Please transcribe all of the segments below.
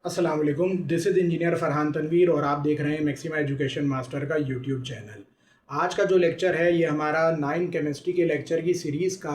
अस्सलाम वालेकुम, this is engineer Farhan Tanveer और आप देख रहे हैं मैक्सिमा एजुकेशन मास्टर का यूट्यूब चैनल। आज का जो लेक्चर है ये हमारा 9 केमिस्ट्री के लेक्चर की सीरीज़ का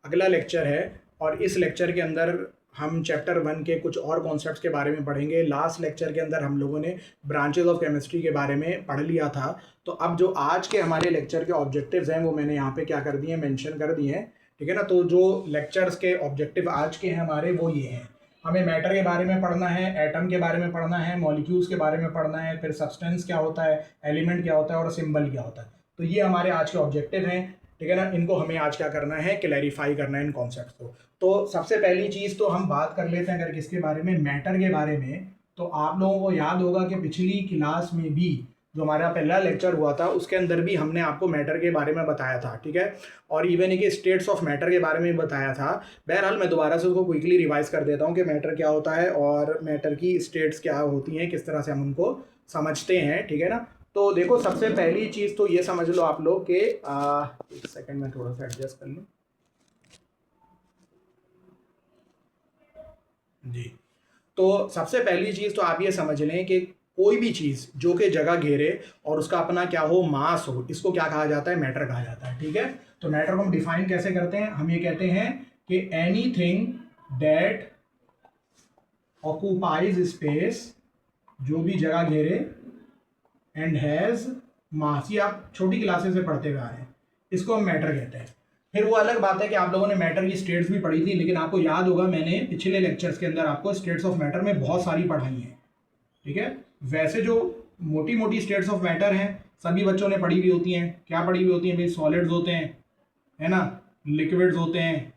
अगला लेक्चर है और इस लेक्चर के अंदर हम चैप्टर 1 के कुछ और कॉन्सेप्ट्स के बारे में पढ़ेंगे। लास्ट लेक्चर के अंदर हम लोगों ने ब्रांचेज ऑफ केमिस्ट्री के बारे में पढ़ लिया था, तो अब जो आज के हमारे लेक्चर के ऑब्जेक्टिव्स हैं वो मैंने यहाँ पे क्या कर दिए हैं, मेंशन कर दिए हैं। ठीक है ना। तो जो लेक्चर्स के ऑब्जेक्टिव आज के हैं हमारे वो ये हैं। हमें मैटर के बारे में पढ़ना है, एटम के बारे में पढ़ना है, मॉलिक्यूल्स के बारे में पढ़ना है, फिर सब्सटेंस क्या होता है, एलिमेंट क्या होता है और सिंबल क्या होता है। तो ये हमारे आज के ऑब्जेक्टिव हैं। ठीक है ना। इनको हमें आज क्या करना है, क्लैरिफाई करना है इन कॉन्सेप्ट्स को। तो सबसे पहली चीज़ तो हम बात कर लेते हैं अगर किसके बारे में, मैटर के बारे में। तो आप लोगों को याद होगा कि पिछली क्लास में भी जो हमारा पहला लेक्चर हुआ था उसके अंदर भी हमने आपको मैटर के बारे में बताया था। ठीक है। और इवन कि स्टेट्स ऑफ मैटर के बारे में बताया था। बहरहाल मैं दोबारा से उसको क्विकली रिवाइज कर देता हूँ कि मैटर क्या होता है और मैटर की स्टेट्स क्या होती हैं, किस तरह से हम उनको समझते हैं। ठीक है ना। तो देखो, सबसे पहली चीज़ तो ये समझ लो आप लोग कि एक सेकेंड में थोड़ा सा एडजस्ट कर लूँ जी। तो सबसे पहली चीज़ तो आप ये समझ लें कि कोई भी चीज़ जो कि जगह घेरे और उसका अपना क्या हो, मास हो, इसको क्या कहा जाता है, मैटर कहा जाता है। ठीक है। तो मैटर को हम डिफाइन कैसे करते हैं, हम ये कहते हैं कि एनीथिंग दैट ऑक्यूपाइज स्पेस, जो भी जगह घेरे, एंड हैज मास, ये आप छोटी क्लासेस से पढ़ते हुए आ रहे हैं, इसको हम मैटर कहते हैं। फिर वो अलग बात है कि आप लोगों ने मैटर की स्टेट्स भी पढ़ी थी, लेकिन आपको याद होगा मैंने पिछले लेक्चर्स के अंदर आपको स्टेट्स ऑफ मैटर में बहुत सारी पढ़ाई है। ठीक है। वैसे जो मोटी मोटी स्टेट्स ऑफ मैटर हैं सभी बच्चों ने पढ़ी हुई होती हैं। क्या पढ़ी हुई होती हैं भाई? सॉलिड्स होते हैं, है ना, लिक्विड्स होते हैं,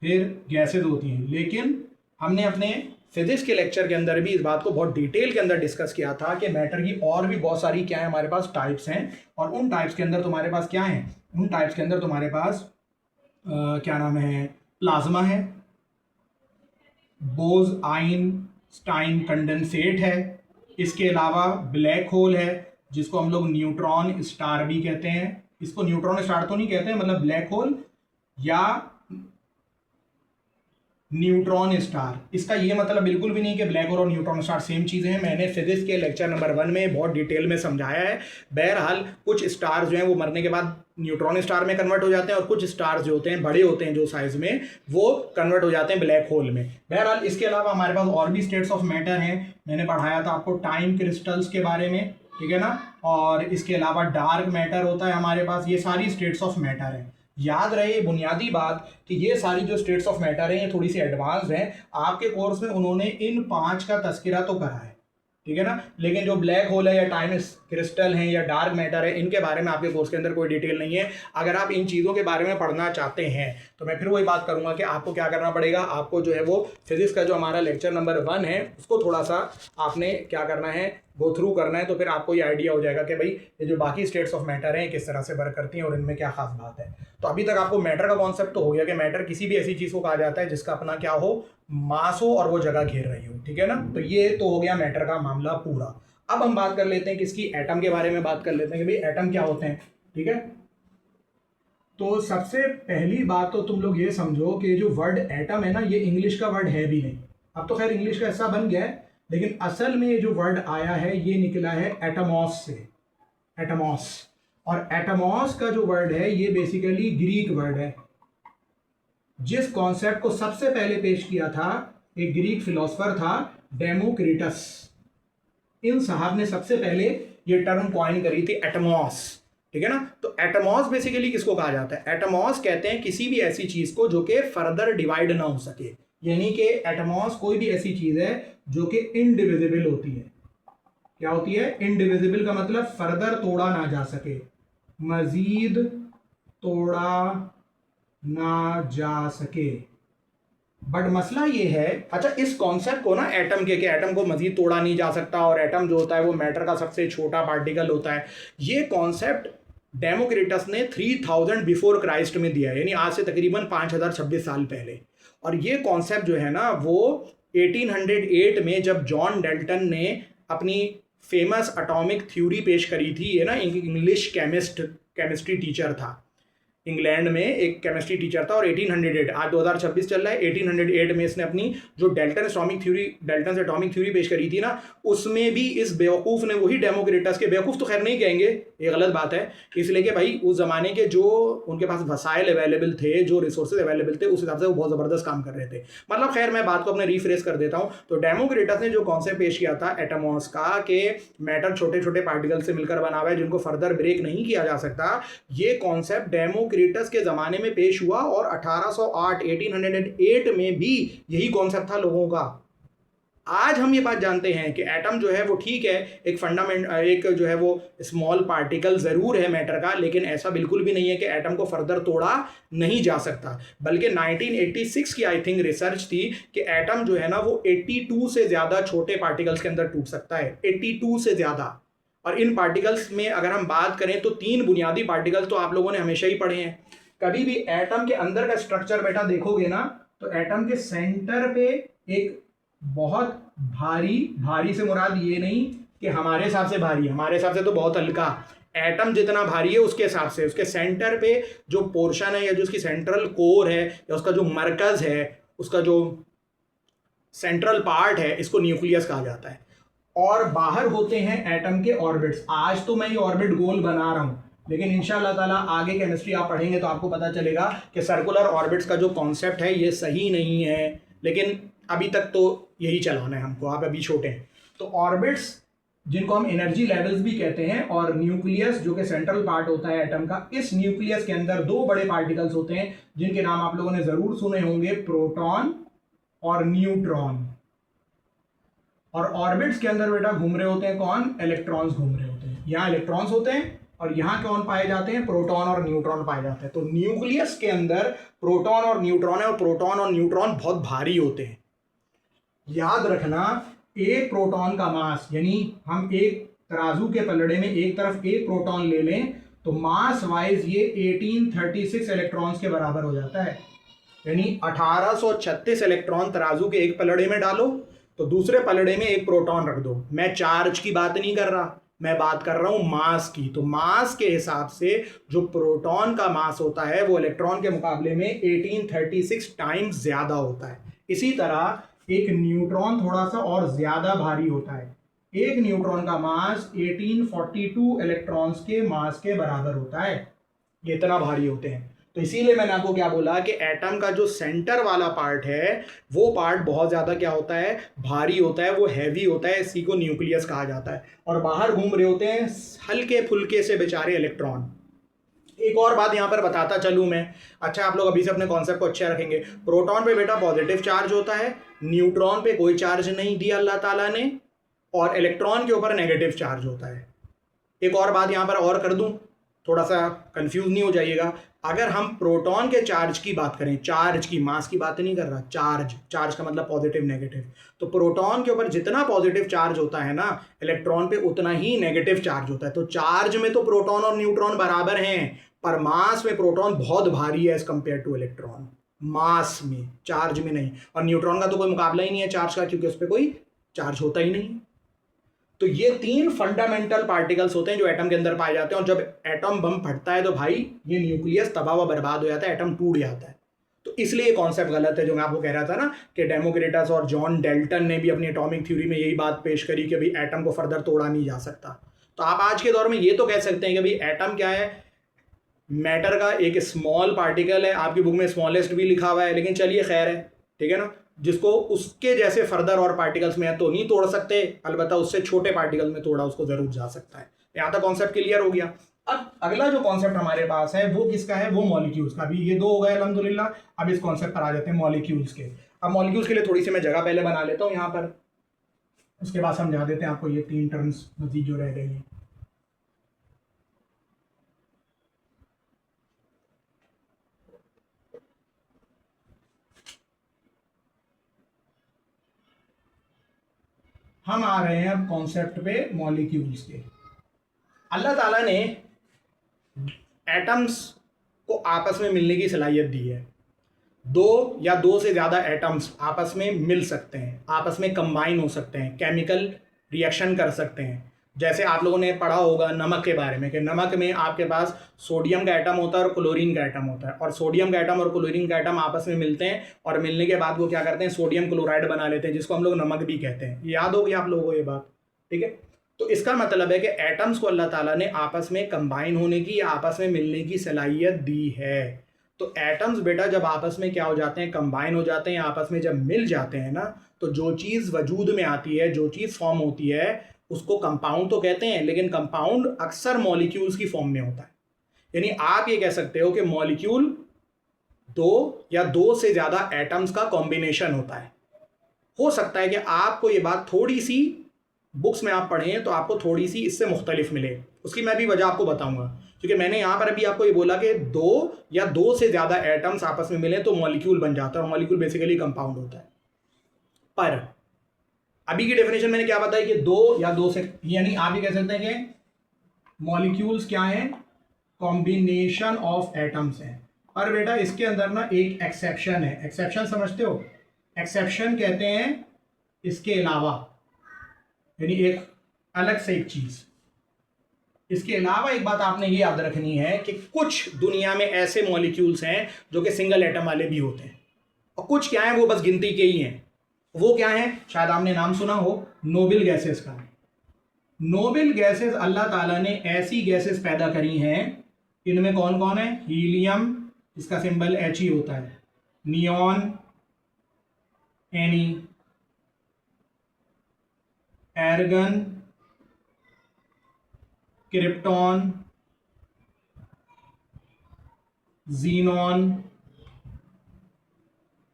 फिर गैसेज होती हैं। लेकिन हमने अपने फिजिक्स के लेक्चर के अंदर भी इस बात को बहुत डिटेल के अंदर डिस्कस किया था कि मैटर की और भी बहुत सारी क्या है हमारे पास, टाइप्स हैं। और उन टाइप्स के अंदर तुम्हारे पास क्या है, उन टाइप्स के अंदर तुम्हारे पास क्या नाम है, प्लाज्मा है, बोज आइंस्टाइन कंडेंसेट है, इसके अलावा ब्लैक होल है जिसको हम लोग न्यूट्रॉन स्टार भी कहते हैं। इसको न्यूट्रॉन स्टार तो नहीं कहते हैं, मतलब ब्लैक होल या न्यूट्रॉन स्टार, इसका ये मतलब बिल्कुल भी नहीं कि ब्लैक होल और न्यूट्रॉन स्टार सेम चीज़ें हैं। मैंने फिजिक्स के लेक्चर नंबर 1 में बहुत डिटेल में समझाया है। बहरहाल कुछ स्टार्स जो हैं वो मरने के बाद न्यूट्रॉन स्टार में कन्वर्ट हो जाते हैं और कुछ स्टार्स जो होते हैं बड़े होते हैं जो साइज में, वो कन्वर्ट हो जाते हैं ब्लैक होल में। बहरहाल इसके अलावा हमारे पास और भी स्टेट्स ऑफ मैटर हैं। मैंने पढ़ाया था आपको टाइम क्रिस्टल्स के बारे में, ठीक है ना। और इसके अलावा डार्क मैटर होता है हमारे पास। ये सारी स्टेट्स ऑफ मैटर हैं। याद रहे बुनियादी बात कि ये सारी जो स्टेट्स ऑफ मैटर हैं ये थोड़ी सी एडवांस हैं। आपके कोर्स में उन्होंने इन 5 का तस्करा तो करा है, ठीक है ना, लेकिन जो ब्लैक होल है या टाइम क्रिस्टल है या डार्क मैटर है, इनके बारे में आपके कोर्स के अंदर कोई डिटेल नहीं है। अगर आप इन चीज़ों के बारे में पढ़ना चाहते हैं तो मैं फिर वही बात करूंगा कि आपको क्या करना पड़ेगा, आपको जो है वो फिजिक्स का जो हमारा लेक्चर नंबर 1 है उसको थोड़ा सा आपने क्या करना है, गो थ्रू करना है। तो फिर आपको ये आइडिया हो जाएगा कि भाई ये जो बाकी स्टेट्स ऑफ मैटर हैं किस तरह से वर्क करती हैं और इनमें क्या खास बात है। तो अभी तक आपको मैटर का कॉन्सेप्ट तो हो गया कि मैटर किसी भी ऐसी चीज़ को कहा जाता है जिसका अपना क्या हो, मास हो और वो जगह घेर रही हो। ठीक है ना। तो ये तो हो गया मैटर का मामला पूरा। अब हम बात कर लेते हैं किसकी, एटम के बारे में बात कर लेते हैं कि भाई एटम क्या होते हैं। ठीक है। तो सबसे पहली बात तो तुम लोग ये समझो कि जो वर्ड एटम है ना, ये इंग्लिश का वर्ड है भी नहीं। अब तो खैर इंग्लिश का हिस्सा बन गया है, लेकिन असल में ये जो वर्ड आया है ये निकला है एटमॉस से, एटमॉस। और एटमॉस का जो वर्ड है ये बेसिकली ग्रीक वर्ड है। जिस कॉन्सेप्ट को सबसे पहले पेश किया था एक ग्रीक फिलोसफर था डेमोक्रिटस। इन साहब ने सबसे पहले ये टर्म कॉइन करी थी, एटमॉस। ठीक है ना। तो एटमॉस बेसिकली किसको कहा जाता है, एटमॉस कहते हैं किसी भी ऐसी चीज को जो कि फर्दर डिवाइड ना हो सके। यानी कि एटमॉस कोई भी ऐसी चीज है जो कि इनडिविजिबल होती है। क्या होती है? इनडिविजिबल का मतलब फर्दर तोड़ा ना जा सके, मजीद तोड़ा ना जा सके। बट मसला ये है, अच्छा इस कॉन्सेप्ट को ना एटम के एटम को मजीद तोड़ा नहीं जा सकता और एटम जो होता है वो मैटर का सबसे छोटा पार्टिकल होता है, ये कॉन्सेप्ट डेमोक्रिटस ने 3000 बिफोर क्राइस्ट में दिया है, यानी आज से तकरीबन 5026 साल पहले। और ये कॉन्सेप्ट जो है ना वो 1808 में जब जॉन डेल्टन ने अपनी फेमस एटॉमिक थ्योरी पेश करी थी, ये ना इंग्लिश केमिस्ट्री टीचर था, इंग्लैंड में एक केमिस्ट्री टीचर था और 1808, आज 2026 चल रहा है, 1808 में इसने अपनी जो डेल्टन एटॉमिक थ्योरी पेश करी थी ना, उसमें भी इस बेवकूफ़ ने वही डेमोक्रिटस के, बेवकूफ़ तो खैर नहीं कहेंगे, ये गलत बात है, इसलिए कि भाई उस ज़माने के जो उनके पास वसाइल अवेलेबल थे, जो रिसोर्सेज अवेलेबल थे, उस हिसाब से वो बहुत ज़बरदस्त काम कर रहे थे। मतलब खैर मैं बात को अपने रिफ्रेश कर देता हूँ। तो डेमोक्रिटस ने जो कॉन्सेप्ट पेश किया था एटमॉस का, कि मैटर छोटे छोटे पार्टिकल से मिलकर बना हुआ है जिनको फर्दर ब्रेक नहीं किया जा सकता, ये कॉन्सेप्ट डेमोक्रिटस के ज़माने में पेश हुआ और 1808 में भी यही कॉन्सेप्ट था लोगों का। आज हम ये बात जानते हैं कि एटम जो है वो ठीक है, एक जो है वो स्मॉल पार्टिकल ज़रूर है मैटर का, लेकिन ऐसा बिल्कुल भी नहीं है कि एटम को फर्दर तोड़ा नहीं जा सकता। बल्कि 1986 की आई थिंक रिसर्च थी कि एटम जो है ना वो 82 से ज़्यादा छोटे पार्टिकल्स के अंदर टूट सकता है, 82 से ज़्यादा। और इन पार्टिकल्स में अगर हम बात करें तो 3 बुनियादी पार्टिकल्स तो आप लोगों ने हमेशा ही पढ़े हैं। कभी भी एटम के अंदर का स्ट्रक्चर बेटा देखोगे ना, तो एटम के सेंटर पे एक बहुत भारी से मुराद ये नहीं कि हमारे हिसाब से भारी, हमारे हिसाब से तो बहुत हल्का, एटम जितना भारी है उसके हिसाब से उसके सेंटर पे जो पोर्शन है या जो उसकी सेंट्रल कोर है या उसका जो मरकज है, उसका जो सेंट्रल पार्ट है, इसको न्यूक्लियस कहा जाता है। और बाहर होते हैं एटम के ऑर्बिट्स। आज तो मैं ये ऑर्बिट गोल बना रहा हूँ, लेकिन इंशाल्लाह ताला आगे केमिस्ट्री आप पढ़ेंगे तो आपको पता चलेगा कि सर्कुलर ऑर्बिट्स का जो कॉन्सेप्ट है ये सही नहीं है, लेकिन अभी तक तो यही चलाना है हमको, आप अभी छोटे हैं। तो ऑर्बिट्स जिनको हम एनर्जी लेवल्स भी कहते हैं, और न्यूक्लियस जो कि सेंट्रल पार्ट होता है एटम का, इस न्यूक्लियस के अंदर 2 बड़े पार्टिकल्स होते हैं जिनके नाम आप लोगों ने जरूर सुने होंगे, प्रोटॉन और न्यूट्रॉन। और ऑर्बिट्स के अंदर बेटा घूम रहे होते हैं कौन? इलेक्ट्रॉन्स घूम रहे होते हैं। यहाँ इलेक्ट्रॉन्स होते हैं और यहाँ कौन पाए जाते हैं? प्रोटॉन और न्यूट्रॉन पाए जाते हैं। तो न्यूक्लियस के अंदर प्रोटॉन और न्यूट्रॉन है, और प्रोटॉन और न्यूट्रॉन बहुत भारी होते हैं। याद रखना, एक प्रोटॉन का मास, यानी हम एक तराजू के पलड़े में एक तरफ एक प्रोटॉन ले लें तो मास वाइज ये 1836 इलेक्ट्रॉन्स के बराबर हो जाता है। यानी 1836 इलेक्ट्रॉन तराजू के एक पलड़े में डालो तो दूसरे पलड़े में एक प्रोटॉन रख दो। मैं चार्ज की बात नहीं कर रहा, मैं बात कर रहा हूं मास की। तो मास के हिसाब से जो प्रोटॉन का मास होता है वो इलेक्ट्रॉन के मुकाबले में 1836 टाइम्स ज्यादा होता है। इसी तरह एक न्यूट्रॉन थोड़ा सा और ज्यादा भारी होता है। एक न्यूट्रॉन का मास 1842 इलेक्ट्रॉन्स के मास के बराबर होता है। ये इतना भारी होते हैं। तो इसीलिए मैंने आपको क्या बोला कि एटम का जो सेंटर वाला पार्ट है वो पार्ट बहुत ज़्यादा क्या होता है? भारी होता है, वो हैवी होता है, इसी को न्यूक्लियस कहा जाता है। और बाहर घूम रहे होते हैं हल्के फुल्के से बेचारे इलेक्ट्रॉन। एक और बात यहाँ पर बताता चलूँ मैं, अच्छा आप लोग अभी से अपने कॉन्सेप्ट को अच्छा रखेंगे। प्रोटॉन पे बेटा पॉजिटिव चार्ज होता है, न्यूट्रॉन पे कोई चार्ज नहीं दिया अल्लाह ताला ने, और इलेक्ट्रॉन के ऊपर नेगेटिव चार्ज होता है। एक और बात यहाँ पर और कर दूँ, थोड़ा सा कंफ्यूज नहीं हो जाइएगा। अगर हम प्रोटॉन के चार्ज की बात करें, चार्ज की, मास की बात नहीं कर रहा, चार्ज का मतलब पॉजिटिव नेगेटिव, तो प्रोटॉन के ऊपर जितना पॉजिटिव चार्ज होता है ना, इलेक्ट्रॉन पे उतना ही नेगेटिव चार्ज होता है। तो चार्ज में तो प्रोटॉन और न्यूट्रॉन बराबर हैं, पर मास में प्रोटॉन बहुत भारी है एज कंपेयर टू इलेक्ट्रॉन, मास में, चार्ज में नहीं। और न्यूट्रॉन का तो कोई मुकाबला ही नहीं है चार्ज का, क्योंकि उस पर कोई चार्ज होता ही नहीं। तो ये 3 फंडामेंटल पार्टिकल्स होते हैं जो एटम के अंदर पाए जाते हैं, और जब एटम बम फटता है तो भाई ये न्यूक्लियस तबाह व बर्बाद हो जाता है, एटम टूट जाता है। तो इसलिए ये कॉन्सेप्ट गलत है जो मैं आपको कह रहा था ना कि डेमोक्रिटस और जॉन डेल्टन ने भी अपनी एटॉमिक थ्योरी में यही बात पेश करी कि भाई एटम को फर्दर तोड़ा नहीं जा सकता। तो आप आज के दौर में ये तो कह सकते हैं कि भाई एटम क्या है? मैटर का एक स्मॉल पार्टिकल है। आपकी बुक में स्मॉलेस्ट भी लिखा हुआ है, लेकिन चलिए खैर है, ठीक है ना, जिसको उसके जैसे फर्दर और पार्टिकल्स में तो नहीं तोड़ सकते, अलबत्ता उससे छोटे पार्टिकल में तोड़ा उसको जरूर जा सकता है। यहाँ तक कॉन्सेप्ट क्लियर हो गया। अब अगला जो कॉन्सेप्ट हमारे पास है वो किसका है? वो मॉलिक्यूल्स का। अभी ये 2 हो गए अल्हम्दुलिल्लाह। अब इस कॉन्सेप्ट पर आ जाते हैं मॉलिक्यूल्स के। अब मॉलिक्यूल्स के लिए थोड़ी सी मैं जगह पहले बना लेता हूँ यहाँ पर, उसके बाद समझा देते हैं आपको ये 3 टर्म्स मजीद जो रह गई हैं। हम आ रहे हैं अब कॉन्सेप्ट पे मॉलिक्यूल्स के। अल्लाह ताला ने एटम्स को आपस में मिलने की सलाहियत दी है। 2 या 2 से ज़्यादा एटम्स आपस में मिल सकते हैं, आपस में कंबाइन हो सकते हैं, केमिकल रिएक्शन कर सकते हैं। जैसे आप लोगों ने पढ़ा होगा नमक के बारे में कि नमक में आपके पास सोडियम का एटम होता है और क्लोरीन का एटम होता है, और सोडियम का एटम और क्लोरीन का एटम आपस में मिलते हैं और मिलने के बाद वो क्या करते हैं, सोडियम क्लोराइड बना लेते हैं, जिसको हम लोग नमक भी कहते हैं। याद होगी आप लोगों को ये बात, ठीक है। तो इसका मतलब है कि एटम्स को अल्लाह ताला ने आपस में कंबाइन होने की या आपस में मिलने की सलाहियत दी है। तो एटम्स बेटा जब आपस में क्या हो जाते हैं, कंबाइन हो जाते हैं, आपस में जब मिल जाते हैं ना, तो जो चीज़ वजूद में आती है, जो चीज़ फॉर्म होती है, उसको कंपाउंड तो कहते हैं, लेकिन कंपाउंड अक्सर मॉलिक्यूल्स की फॉर्म में होता है। यानी आप ये कह सकते हो कि मॉलिक्यूल दो या दो से ज़्यादा एटम्स का कॉम्बिनेशन होता है। हो सकता है कि आपको ये बात थोड़ी सी बुक्स में आप पढ़ें तो आपको थोड़ी सी इससे मुख्तलिफ मिले, उसकी मैं भी वजह आपको बताऊंगा, क्योंकि मैंने यहाँ पर अभी आपको ये बोला कि दो या दो से ज़्यादा एटम्स आपस में मिले तो मॉलिक्यूल बन जाता है, और मॉलिक्यूल बेसिकली कंपाउंड होता है। पर अभी की डेफिनेशन मैंने क्या बताई कि दो या दो से, यानी आप ये कह सकते हैं कि मॉलिक्यूल्स क्या हैं, कॉम्बिनेशन ऑफ एटम्स हैं। और बेटा इसके अंदर ना एक एक्सेप्शन है। एक्सेप्शन समझते हो? एक्सेप्शन कहते हैं इसके अलावा, यानी एक अलग से एक चीज। इसके अलावा एक बात आपने ये याद रखनी है कि कुछ दुनिया में ऐसे मॉलिक्यूल्स हैं जो कि सिंगल एटम वाले भी होते हैं, और कुछ क्या है वो बस गिनती के ही हैं। वो क्या है, शायद आपने नाम सुना हो, नोबल गैसेस का। नोबल गैसेस अल्लाह ताला ने ऐसी गैसेस पैदा करी हैं, इनमें कौन कौन है, हीलियम, इसका सिंबल He होता है, neon, any, argan, krypton, xenon,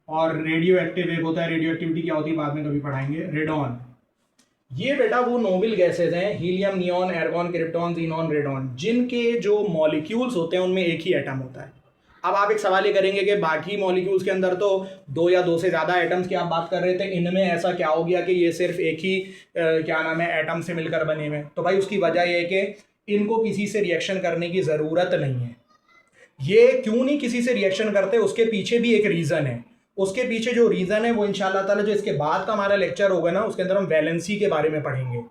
और रेडियो एक्टिव एक होता है, रेडियो एक्टिविटी क्या होती है बाद में कभी पढ़ाएंगे, रेडॉन। ये बेटा वो नोबल गैसेज हैं, helium, neon, argon, krypton, xenon, radon, जिनके जो मॉलिक्यूल्स होते हैं उनमें एक ही एटम होता है। अब आप एक सवाल ये करेंगे कि बाकी मॉलिक्यूल्स के अंदर तो दो या दो से ज़्यादा एटम्स की आप बात कर रहे थे, इनमें ऐसा क्या हो गया कि ये सिर्फ एक ही क्या नाम है, एटम से मिलकर बने हुए? तो भाई उसकी वजह यह है कि इनको किसी से रिएक्शन करने की ज़रूरत नहीं है। ये क्यों नहीं किसी से रिएक्शन करते, उसके पीछे भी एक रीज़न है। उसके पीछे जो रीज़न है वो इंशाल्लाह ताला जो इसके बाद का हमारा लेक्चर होगा ना, उसके अंदर हम वैलेंसी के बारे में पढ़ेंगे,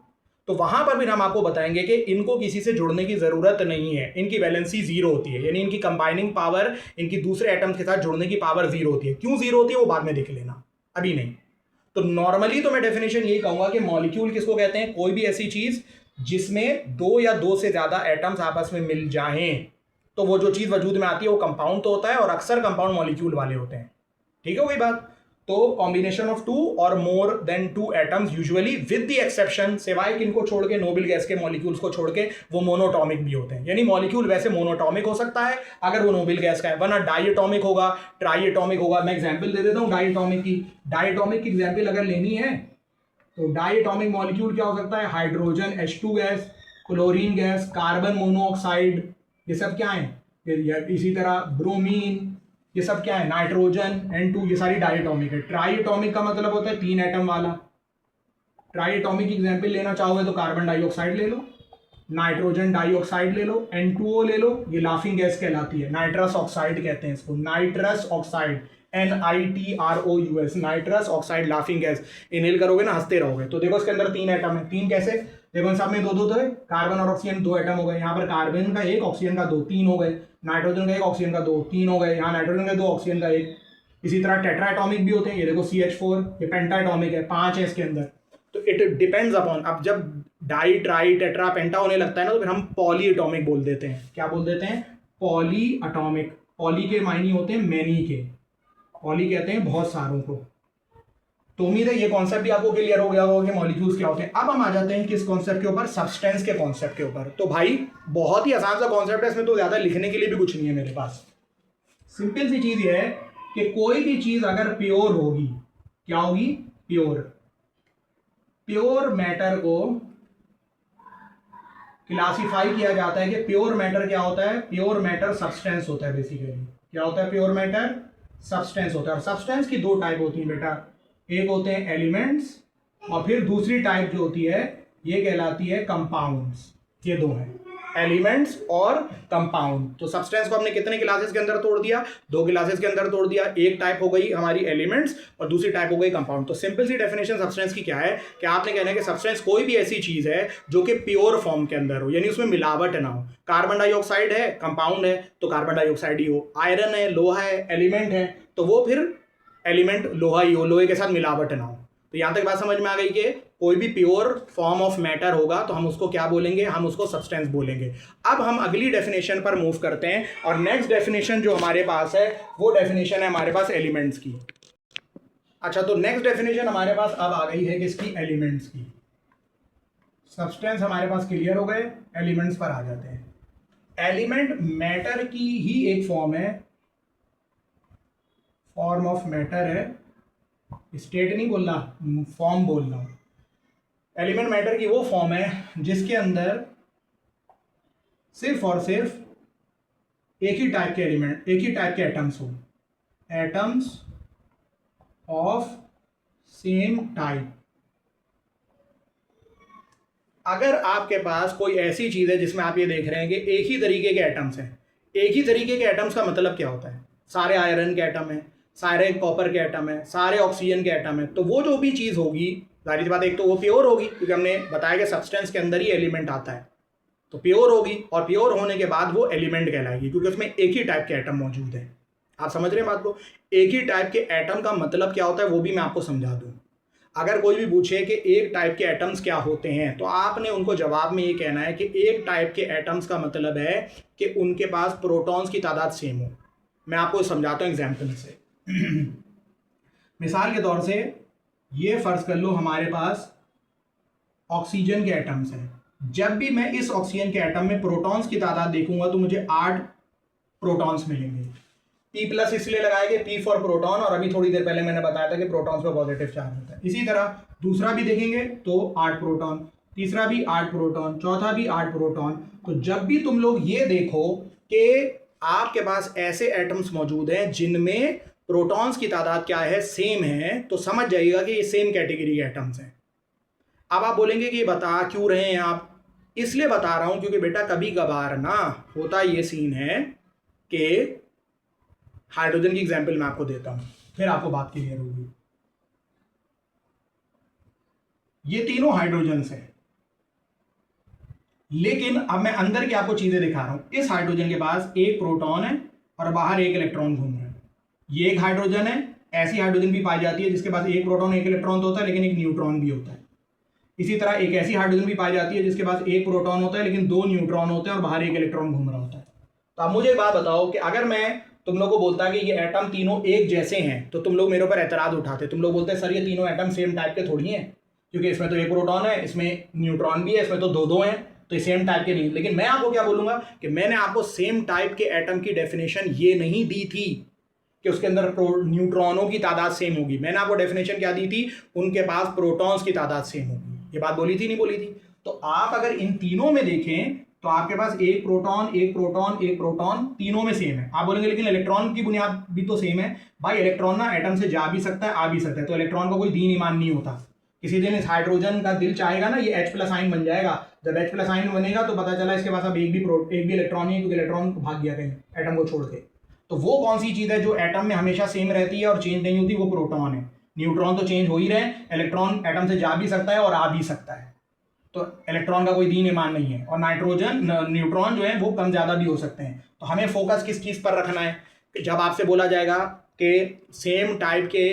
तो वहां पर भी हम आपको बताएंगे कि इनको किसी से जुड़ने की ज़रूरत नहीं है, इनकी वैलेंसी जीरो होती है, यानी इनकी कंबाइनिंग पावर, इनकी दूसरे एटम्स के साथ जुड़ने की पावर जीरो होती है। क्यों जीरो होती है वो बाद में देख लेना, अभी नहीं। तो नॉर्मली तो मैं डेफिनेशन यही कहूँगा कि मॉलिक्यूल किसको कहते हैं, कोई भी ऐसी चीज़ जिसमें दो या दो से ज़्यादा एटम्स आपस में मिल जाएं, तो वो जो चीज़ वजूद में आती है वो कंपाउंड तो होता है, और अक्सर कंपाउंड मॉलिक्यूल वाले होते हैं। ठीक है वही बात। तो कॉम्बिनेशन ऑफ टू और more than two atoms usually, with the exception, सिवाय किनको छोड़ के, नोबल गैस के मॉलिक्यूल्स को छोड़ के, वो मोनोटॉमिक भी होते हैं। यानी मॉलिक्यूल वैसे मोनोटॉमिक हो सकता है अगर वो नोबल गैस का है, वरना डाइएटॉमिक होगा, ट्राइएटॉमिक होगा। मैं एग्जांपल दे देता हूँ डाइएटॉमिक की। डाइएटॉमिक की एग्जांपल अगर लेनी है तो डाइएटॉमिक मॉलिक्यूल क्या हो सकता है, hydrogen H2 gas, chlorine gas, carbon monoxide, ये सब क्या है। इसी तरह ब्रोमीन, ये सब क्या है, नाइट्रोजन N2, ये सारी डाइएटॉमिक है। ट्राइएटॉमिक का मतलब होता है तीन एटम वाला। ट्राइएटॉमिक की एग्जांपल लेना चाहोगे तो कार्बन डाइऑक्साइड ले लो, नाइट्रोजन डाइऑक्साइड ले लो, N2O ले लो, ये लाफिंग गैस कहलाती है, नाइट्रस ऑक्साइड कहते हैं इसको, nitrous oxide, NITROUS, nitrous oxide laughing gas. Inhale करोगे ना हंसते रहोगे। तो देखो इसके अंदर तीन एटम है। तीन कैसे, देखो सब में दो दो तो है, कार्बन और ऑक्सीजन दो एटम हो गए, यहाँ पर कार्बन का एक, ऑक्सीजन का दो, तीन हो गए। नाइट्रोजन का एक, ऑक्सीजन का दो, तीन हो गए। यहाँ नाइट्रोजन का दो, ऑक्सीजन का एक। इसी तरह टेट्राएटॉमिक भी होते हैं, ये देखो CH4, ये पेंटाएटॉमिक है, 5 है इसके अंदर। तो इट डिपेंड्स अपॉन, अब जब डाई, ट्राई, टेट्रा, पेंटा होने लगता है ना, तो फिर हम पॉली एटॉमिक बोल देते हैं। क्या बोल देते हैं, पॉली एटॉमिक। पॉली के मायने होते हैं मैनी के, पॉली कहते हैं बहुत सारों को। तो उम्मीद है ये कॉन्सेप्ट भी आपको क्लियर हो गया होगा कि मॉलिक्यूल्स क्या होते हैं। अब हम आ जाते हैं किस कॉन्सेप्ट के ऊपर, सब्सटेंस के कॉन्सेप्ट के ऊपर। तो भाई बहुत ही आसान सा कॉन्सेप्ट है, इसमें तो ज्यादा लिखने के लिए भी कुछ नहीं है मेरे पास। सिंपल सी चीज ये है कि कोई भी चीज अगर प्योर होगी, क्या होगी, प्योर। प्योर मैटर को क्लासिफाई किया जाता है कि प्योर मैटर क्या होता है, प्योर मैटर सब्सटेंस होता है बेसिकली। क्या होता है, प्योर मैटर सब्सटेंस होता है। और सब्सटेंस की दो टाइप होती है बेटा, एक होते हैं एलिमेंट्स, और फिर दूसरी टाइप जो होती है ये कहलाती है कंपाउंड्स। ये दो हैं। एलिमेंट्स और कंपाउंड। तो सब्सटेंस को हमने कितने क्लासेस के अंदर तोड़ दिया, 2 क्लासेस के अंदर तोड़ दिया। एक टाइप हो गई हमारी एलिमेंट्स और दूसरी टाइप हो गई कंपाउंड। तो सिंपल सी डेफिनेशन सब्सटेंस की क्या है कि आपने कहना है कि सब्सटेंस कोई भी ऐसी चीज है जो कि प्योर फॉर्म के अंदर हो, यानी उसमें मिलावट ना हो। कार्बन डाइऑक्साइड है, कंपाउंड है, तो कार्बन डाइऑक्साइड ही हो। आयरन है, लोहा है, एलिमेंट है, तो वो फिर एलिमेंट लोहा ही हो, लोहे के साथ मिलावट ना हो। तो यहां तक बात समझ में आ गई कि कोई भी प्योर फॉर्म ऑफ मैटर होगा तो हम उसको क्या बोलेंगे, हम उसको सब्सटेंस बोलेंगे। अब हम अगली डेफिनेशन पर मूव करते हैं और नेक्स्ट डेफिनेशन जो हमारे पास है वो डेफिनेशन है हमारे पास एलिमेंट्स की। अच्छा, तो नेक्स्ट डेफिनेशन हमारे पास अब आ गई है किसकी, एलिमेंट्स की। सब्सटेंस हमारे पास क्लियर हो गए, एलिमेंट्स पर आ जाते हैं। एलिमेंट मैटर की ही एक फॉर्म है, फॉर्म ऑफ मैटर है, स्टेट नहीं बोल रहा, फॉर्म बोल रहा हूं। एलिमेंट मैटर की वो फॉर्म है जिसके अंदर सिर्फ और सिर्फ एक ही टाइप के एलिमेंट, एक ही टाइप के एटम्स हो, एटम्स ऑफ सेम टाइप। अगर आपके पास कोई ऐसी चीज है जिसमें आप ये देख रहे हैं कि एक ही तरीके के एटम्स हैं, एक ही तरीके के एटम्स का मतलब क्या होता है, सारे आयरन के एटम है, सारे कॉपर के एटम है, सारे ऑक्सीजन के एटम है, तो वो जो भी चीज होगी, जाहिर सी बात एक तो वो प्योर होगी क्योंकि हमने बताया कि सब्सटेंस के अंदर ही एलिमेंट आता है, तो प्योर होगी और प्योर होने के बाद वो एलिमेंट कहलाएगी क्योंकि उसमें एक ही टाइप के एटम मौजूद है। आप समझ रहे हैं बात को। एक ही टाइप के एटम का मतलब क्या होता है वो भी मैं आपको समझा दूं। अगर कोई भी पूछे कि एक टाइप के एटम्स क्या होते हैं तो आपने उनको जवाब में ये कहना है कि एक टाइप के एटम्स का मतलब है कि उनके पास प्रोटॉन्स की तादाद सेम हो। मैं आपको समझाता हूँ एग्जाम्पल से। मिसाल के तौर से ये फर्ज कर लो हमारे पास ऑक्सीजन के एटम्स हैं। जब भी मैं इस ऑक्सीजन के एटम में प्रोटॉन्स की तादाद देखूंगा तो मुझे 8 प्रोटॉन्स मिलेंगे। P+ इसलिए लगाएंगे, P फॉर प्रोटॉन, और अभी थोड़ी देर पहले मैंने बताया था कि प्रोटॉन्स में पॉजिटिव चार्ज होता है। इसी तरह दूसरा भी देखेंगे तो 8 प्रोटॉन, तीसरा भी 8 प्रोटॉन, चौथा भी 8 प्रोटॉन। तो जब भी तुम लोग ये देखो कि आपके पास ऐसे एटम्स मौजूद हैं जिनमें प्रोटॉन्स की तादाद क्या है, सेम है, तो समझ जाइएगा कि ये सेम कैटेगरी के एटम्स हैं। अब आप बोलेंगे कि बता क्यों रहे हैं आप, इसलिए बता रहा हूं क्योंकि बेटा कभी कभार ना होता ये सीन है कि हाइड्रोजन की एग्जांपल मैं आपको देता हूं, फिर आपको बात क्लियर होगी। ये तीनों हाइड्रोजन्स हैं, लेकिन अब मैं अंदर की आपको चीजें दिखा रहा हूं। इस हाइड्रोजन के पास एक प्रोटॉन है और बाहर एक इलेक्ट्रॉन घूम रहा है। ये एक हाइड्रोजन है। ऐसी हाइड्रोजन भी पाई जाती है जिसके पास एक प्रोटॉन एक इलेक्ट्रॉन तो होता है लेकिन एक न्यूट्रॉन भी होता है। इसी तरह एक ऐसी हाइड्रोजन भी पाई जाती है जिसके पास एक प्रोटॉन होता है लेकिन 2 न्यूट्रॉन होते हैं और बाहर एक इलेक्ट्रॉन घूम रहा होता है। तो आप मुझे एक बात बताओ कि अगर मैं तुम लोग को बोलता कि ये एटम तीनों एक जैसे हैं तो तुम लोग मेरे ऊपर एतराज उठाते, तुम लोग बोलते सर ये तीनों एटम सेम टाइप के थोड़ी हैं, क्योंकि इसमें तो एक प्रोटॉन है, इसमें न्यूट्रॉन भी है, इसमें तो दो हैं, तो ये सेम टाइप के नहीं। लेकिन मैं आपको क्या बोलूंगा कि मैंने आपको सेम टाइप के एटम की डेफिनेशन ये नहीं दी थी कि उसके अंदर न्यूट्रॉनों की तादाद सेम होगी। मैंने आपको डेफिनेशन क्या दी थी, उनके पास प्रोटॉन्स की तादाद सेम होगी। ये बात बोली थी नहीं बोली थी। तो आप अगर इन तीनों में देखें तो आपके पास एक प्रोटॉन एक प्रोटॉन एक प्रोटॉन तीनों में सेम है। आप बोलेंगे लेकिन इलेक्ट्रॉन की बुनियाद भी तो सेम है। भाई इलेक्ट्रॉन ना एटम से जा भी सकता है, आ भी सकता है, तो इलेक्ट्रॉन का कोई दीन ईमान नहीं होता। किसी दिन इस हाइड्रोजन का दिल चाहेगा ना ये H+ आयन बन जाएगा। जब H+ आयन बनेगा तो पता चला इसके पास अब एक भी इलेक्ट्रॉन नहीं है क्योंकि इलेक्ट्रॉन भाग गया कहीं एटम को छोड़ के। तो वो कौन सी चीज है जो एटम में हमेशा सेम रहती है और चेंज नहीं होती, वो प्रोटॉन है। न्यूट्रॉन तो चेंज हो ही रहे, इलेक्ट्रॉन एटम से जा भी सकता है और आ भी सकता है, तो इलेक्ट्रॉन का कोई दीन ईमान नहीं है। और न्यूट्रॉन जो है वो कम ज्यादा भी हो सकते हैं। तो हमें फोकस किस चीज पर रखना है कि जब आपसे बोला जाएगा कि सेम टाइप के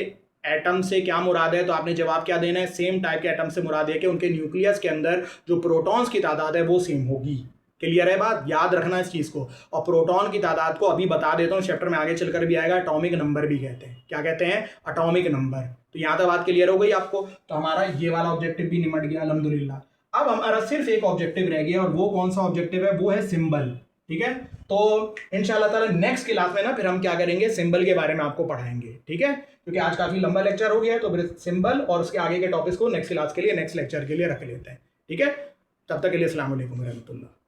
एटम से क्या मुराद है तो आपने जवाब क्या देना है, सेम टाइप के एटम से मुराद है कि उनके न्यूक्लियस के अंदर जो प्रोटॉन्स की तादाद है वो सेम होगी। क्लियर है बात, याद रखना इस चीज को। और प्रोटॉन की तादाद को अभी बता देता हूँ, चैप्टर में आगे चलकर भी आएगा, एटॉमिक नंबर भी कहते हैं। क्या कहते हैं, एटॉमिक नंबर। तो यहाँ तक बात क्लियर हो गई आपको। तो हमारा ये वाला ऑब्जेक्टिव भी निमट गया अल्हम्दुलिल्लाह। अब हमारा सिर्फ एक ऑब्जेक्टिव रह गया और वो कौन सा ऑब्जेक्टिव है, वो है सिंबल। ठीक है, तो इंशाल्लाह ताला नेक्स्ट क्लास में ना फिर हम क्या करेंगे, सिंबल के बारे में आपको पढ़ाएंगे। ठीक है, क्योंकि आज काफी लंबा लेक्चर हो गया है, तो फिर सिंबल और उसके आगे के टॉपिक्स को नेक्स्ट क्लास के लिए, नेक्स्ट लेक्चर के लिए रख लेते हैं। ठीक है, तब तक के लिए अस्सलाम वालेकुम रहमतुल्लाह।